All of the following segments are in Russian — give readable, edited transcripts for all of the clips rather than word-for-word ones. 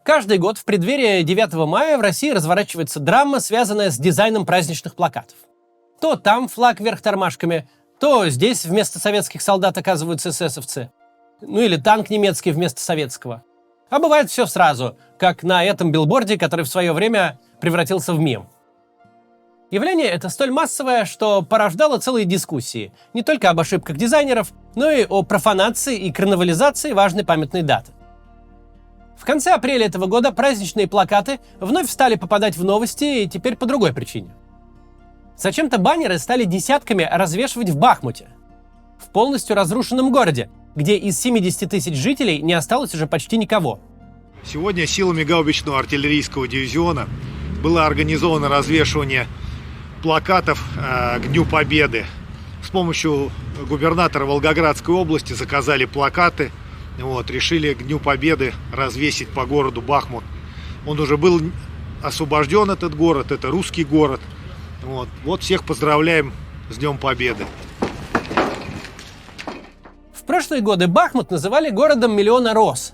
Каждый год в преддверии 9 мая в России разворачивается драма, связанная с дизайном праздничных плакатов. То там флаг вверх тормашками, то здесь вместо советских солдат оказываются эсэсовцы. Ну или танк немецкий вместо советского. А бывает все сразу, как на этом билборде, который в свое время превратился в мем. Явление это столь массовое, что порождало целые дискуссии не только об ошибках дизайнеров, но и о профанации и карнавализации важной памятной даты. В конце апреля этого года праздничные плакаты вновь стали попадать в новости, и теперь по другой причине. Зачем-то баннеры стали десятками развешивать в Бахмуте, в полностью разрушенном городе, где из 70 тысяч жителей не осталось уже почти никого. Сегодня силами гаубичного артиллерийского дивизиона было организовано развешивание плакатов к Дню Победы. С помощью губернатора Волгоградской области заказали плакаты. Решили к Дню Победы развесить по городу Бахмут. Он уже был освобожден, этот город, это русский город. Вот всех поздравляем с Днем Победы. В прошлые годы Бахмут называли городом миллиона роз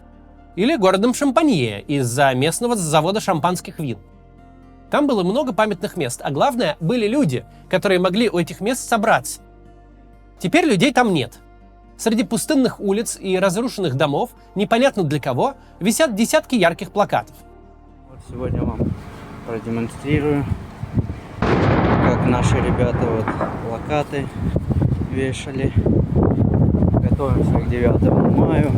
или городом шампанье из-за местного завода шампанских вин. Там было много памятных мест, а главное, были люди, которые могли у этих мест собраться. Теперь людей там нет. Среди пустынных улиц и разрушенных домов, непонятно для кого, висят десятки ярких плакатов. Вот сегодня вам продемонстрирую, как наши ребята плакаты вешали. Готовимся к 9 мая.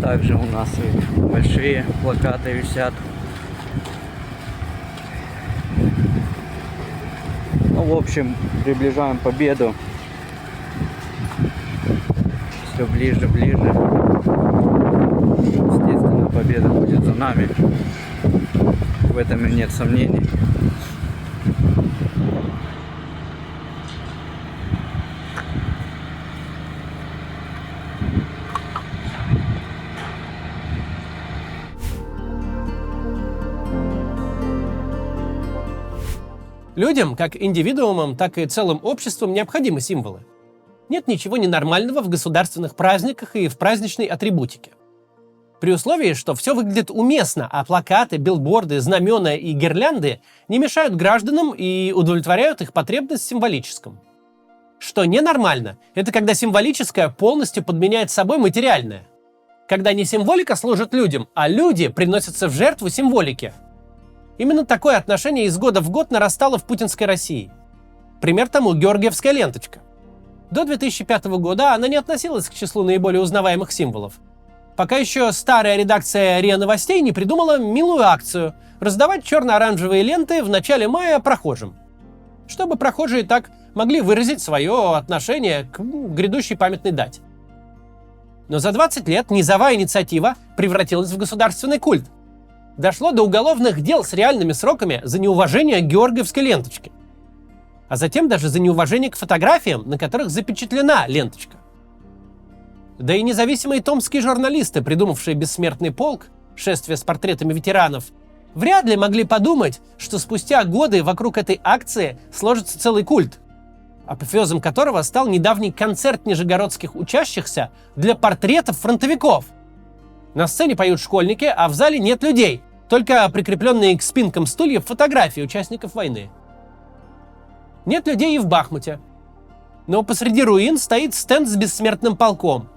Также у нас и большие плакаты висят. В общем, приближаем победу. Все ближе. Естественно, победа будет за нами. В этом и нет сомнений. Людям, как индивидуумам, так и целым обществам необходимы символы. Нет ничего ненормального в государственных праздниках и в праздничной атрибутике. При условии, что все выглядит уместно, а плакаты, билборды, знамена и гирлянды не мешают гражданам и удовлетворяют их потребность в символическом. Что ненормально, это когда символическое полностью подменяет собой материальное. Когда не символика служит людям, а люди приносятся в жертву символике. Именно такое отношение из года в год нарастало в путинской России. Пример тому георгиевская ленточка. До 2005 года она не относилась к числу наиболее узнаваемых символов. Пока еще старая редакция РИА Новостей не придумала милую акцию – раздавать черно-оранжевые ленты в начале мая прохожим. Чтобы прохожие так могли выразить свое отношение к грядущей памятной дате. Но за 20 лет низовая инициатива превратилась в государственный культ. Дошло до уголовных дел с реальными сроками за неуважение к георгиевской ленточке. А затем даже за неуважение к фотографиям, на которых запечатлена ленточка. Да и независимые томские журналисты, придумавшие «Бессмертный полк», шествие с портретами ветеранов, вряд ли могли подумать, что спустя годы вокруг этой акции сложится целый культ, апофеозом которого стал недавний концерт нижегородских учащихся для портретов фронтовиков. На сцене поют школьники, а в зале нет людей, только прикрепленные к спинкам стульев фотографии участников войны. Нет людей и в Бахмуте. Но посреди руин стоит стенд с бессмертным полком.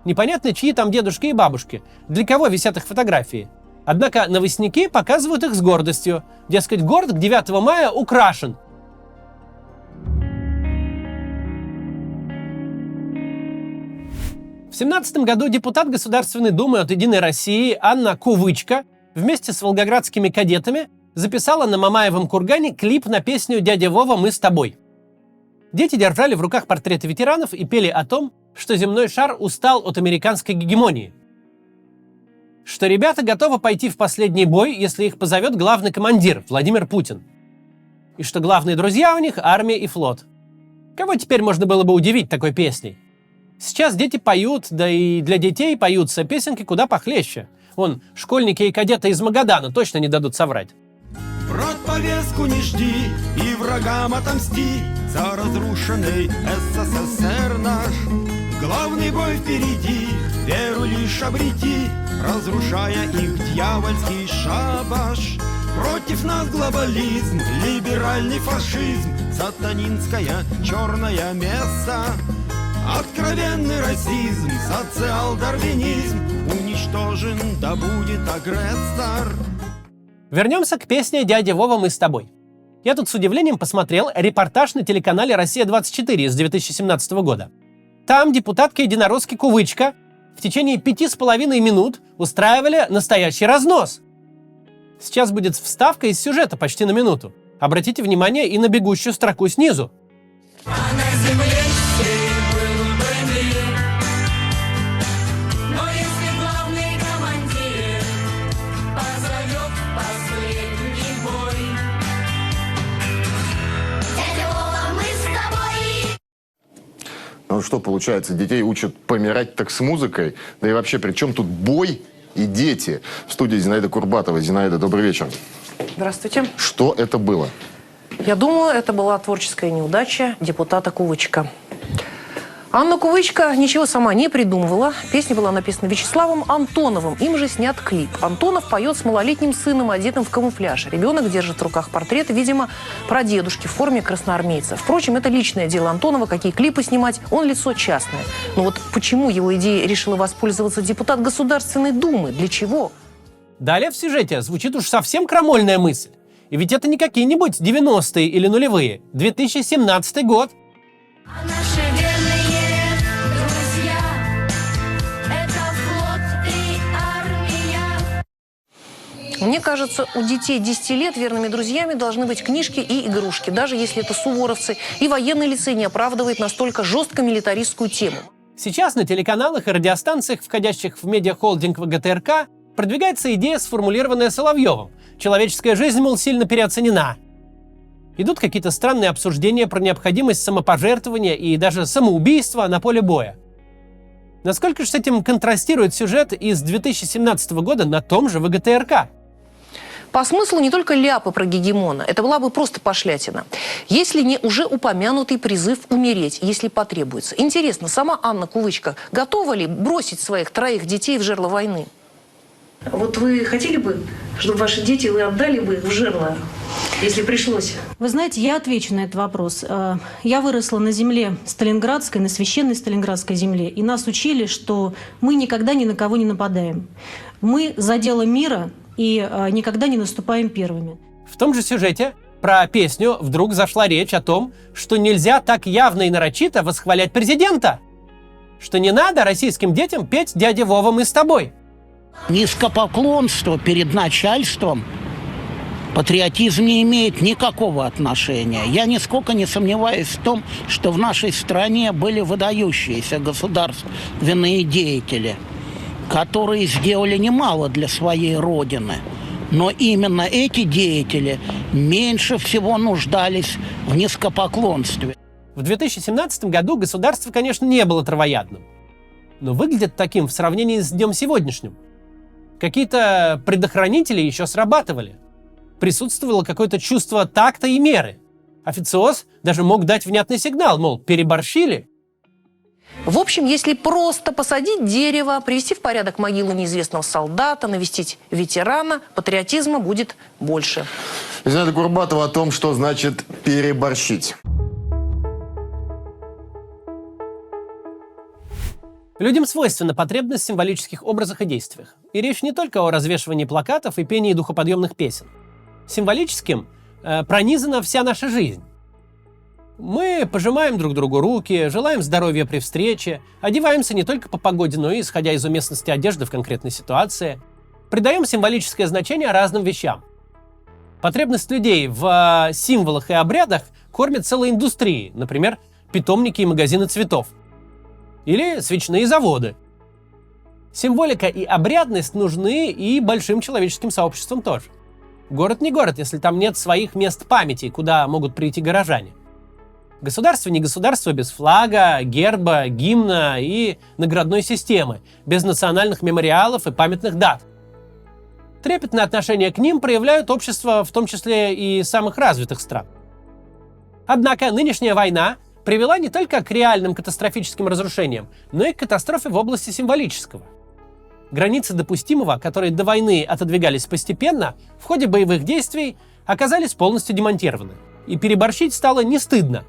Непонятно, чьи там дедушки и бабушки, для кого висят их фотографии. Однако новостники показывают их с гордостью. Дескать, город к 9 мая украшен. В 2017 году депутат Государственной Думы от «Единой России» Анна Кувычка вместе с волгоградскими кадетами записала на Мамаевом кургане клип на песню «Дядя Вова, мы с тобой». Дети держали в руках портреты ветеранов и пели о том, что земной шар устал от американской гегемонии. Что ребята готовы пойти в последний бой, если их позовет главный командир Владимир Путин. И что главные друзья у них – армия и флот. Кого теперь можно было бы удивить такой песней? Сейчас дети поют, да и для детей поются песенки куда похлеще. Вон, школьники и кадеты из Магадана точно не дадут соврать. Брат, повестку не жди и врагам отомсти за разрушенный СССР наш. главный бой впереди, веру лишь обрети, разрушая их дьявольский шабаш. Против нас глобализм, либеральный фашизм, сатанинская черная месса, откровенный расизм, социал-дарвинизм, уничтожен да будет агрессор. Вернемся к песне «Дядя Вова, мы с тобой». Я тут с удивлением посмотрел репортаж на телеканале «Россия-24» из 2017 года. Там депутатка-единоросски Кувычка в течение 5,5 минут устраивали настоящий разнос. Сейчас будет вставка из сюжета почти на минуту. Обратите внимание и на бегущую строку снизу. А на земле все был бы мир. Но если главный командир позовет последний бой, дядя Вова, мы с тобой. Ну что, получается, детей учат помирать так с музыкой? Да и вообще, при чем тут бой и дети? В студии Зинаида Курбатова. Зинаида, добрый вечер. Здравствуйте. Что это было? Я думаю, это была творческая неудача депутата Кувычка. Анна Кувычка ничего сама не придумывала. Песня была написана Вячеславом Антоновым. Им же снят клип. Антонов поет с малолетним сыном, одетым в камуфляж. Ребенок держит в руках портрет, видимо, прадедушки в форме красноармейца. Впрочем, это личное дело Антонова, какие клипы снимать. Он лицо частное. Но вот почему его идеей решила воспользоваться депутат Государственной Думы? Для чего? Далее в сюжете звучит уж совсем крамольная мысль. И ведь это не какие-нибудь 90-е или нулевые. 2017 год. А наши верные друзья — это флот и армия. Мне кажется, у детей 10 лет верными друзьями должны быть книжки и игрушки, даже если это суворовцы, и военный лицей не оправдывает настолько жестко милитаристскую тему. Сейчас на телеканалах и радиостанциях, входящих в медиахолдинг ВГТРК, продвигается идея, сформулированная Соловьевым. Человеческая жизнь, мол, сильно переоценена. Идут какие-то странные обсуждения про необходимость самопожертвования и даже самоубийства на поле боя. Насколько же с этим контрастирует сюжет из 2017 года на том же ВГТРК? По смыслу не только ляпы про гегемона, это была бы просто пошлятина. Если не уже упомянутый призыв умереть, если потребуется. Интересно, сама Анна Кувычка готова ли бросить своих 3 детей в жерло войны? Вот вы хотели бы, чтобы ваши дети вы отдали бы их в жерло, если пришлось? Вы знаете, я отвечу на этот вопрос. Я выросла на земле Сталинградской, на священной Сталинградской земле, и нас учили, что мы никогда ни на кого не нападаем. Мы за дело мира и никогда не наступаем первыми. В том же сюжете про песню вдруг зашла речь о том, что нельзя так явно и нарочито восхвалять президента. Что не надо российским детям петь «Дядя Вова, мы с тобой». Низкопоклонство перед начальством, патриотизм не имеет никакого отношения. Я нисколько не сомневаюсь в том, что в нашей стране были выдающиеся государственные деятели, которые сделали немало для своей родины. Но именно эти деятели меньше всего нуждались в низкопоклонстве. В 2017 году государство, конечно, не было травоядным. Но выглядит таким в сравнении с днем сегодняшним. Какие-то предохранители еще срабатывали. Присутствовало какое-то чувство такта и меры. Официоз даже мог дать внятный сигнал, мол, переборщили. В общем, если просто посадить дерево, привести в порядок могилу неизвестного солдата, навестить ветерана, патриотизма будет больше. Зинаида Курбатова о том, что значит переборщить. Людям свойственна потребность в символических образах и действиях. И речь не только о развешивании плакатов и пении духоподъемных песен. Символическим пронизана вся наша жизнь. Мы пожимаем друг другу руки, желаем здоровья при встрече, одеваемся не только по погоде, но и исходя из уместности одежды в конкретной ситуации. Придаем символическое значение разным вещам. Потребность людей в символах и обрядах кормит целые индустрии, например, питомники и магазины цветов. Или свечные заводы. Символика и обрядность нужны и большим человеческим сообществам тоже. Город не город, если там нет своих мест памяти, куда могут прийти горожане. Государство не государство без флага, герба, гимна и наградной системы, без национальных мемориалов и памятных дат. Трепетное отношение к ним проявляют общества, в том числе и самых развитых стран. Однако нынешняя война привела не только к реальным катастрофическим разрушениям, но и к катастрофе в области символического. Границы допустимого, которые до войны отодвигались постепенно, в ходе боевых действий оказались полностью демонтированы. И переборщить стало не стыдно.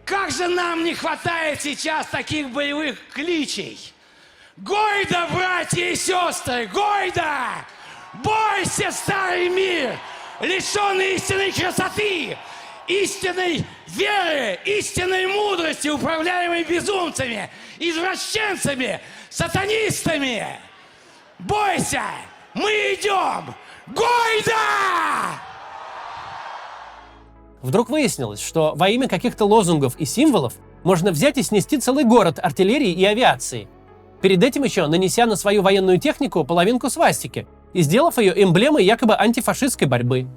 Как же нам не хватает сейчас таких боевых кличей! Гойда, братья и сестры, гойда! Бойся, старый мир, лишенный истинной красоты, истинной веры, истинной мудрости, управляемой безумцами, извращенцами, сатанистами! Бойся! Мы идем! Гойда! Вдруг выяснилось, что во имя каких-то лозунгов и символов можно взять и снести целый город артиллерии и авиации. Перед этим еще нанеся на свою военную технику половинку свастики и сделав ее эмблемой якобы антифашистской борьбы.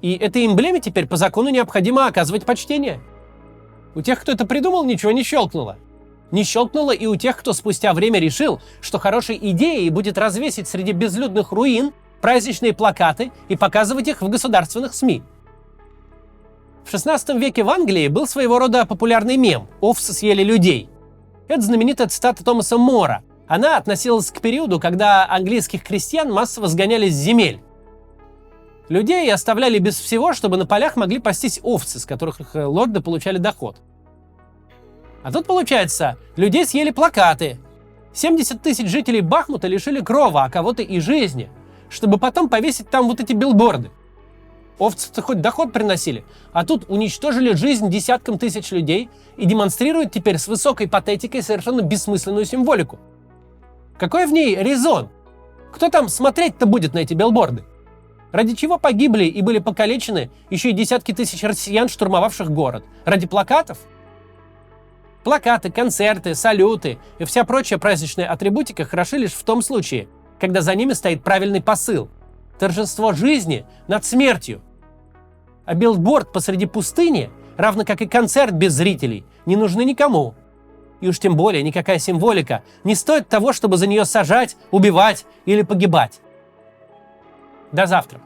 И этой эмблеме теперь по закону необходимо оказывать почтение. У тех, кто это придумал, ничего не щелкнуло. Не щелкнуло и у тех, кто спустя время решил, что хорошей идеей будет развесить среди безлюдных руин праздничные плакаты и показывать их в государственных СМИ. В 16 веке в Англии был своего рода популярный мем «Овцы съели людей». Это знаменитая цитата Томаса Мора. Она относилась к периоду, когда английских крестьян массово сгоняли с земель. Людей оставляли без всего, чтобы на полях могли пастись овцы, с которых лорды получали доход. А тут, получается, людей съели плакаты. 70 тысяч жителей Бахмута лишили крова, а кого-то и жизни, чтобы потом повесить там вот эти билборды. Овцы-то хоть доход приносили, а тут уничтожили жизнь десяткам тысяч людей и демонстрируют теперь с высокой патетикой совершенно бессмысленную символику. Какой в ней резон? Кто там смотреть-то будет на эти билборды? Ради чего погибли и были покалечены еще и десятки тысяч россиян, штурмовавших город? Ради плакатов? Плакаты, концерты, салюты и вся прочая праздничная атрибутика хороши лишь в том случае, когда за ними стоит правильный посыл. Торжество жизни над смертью. А билборд посреди пустыни, равно как и концерт без зрителей, не нужны никому. И уж тем более никакая символика не стоит того, чтобы за нее сажать, убивать или погибать. До завтра.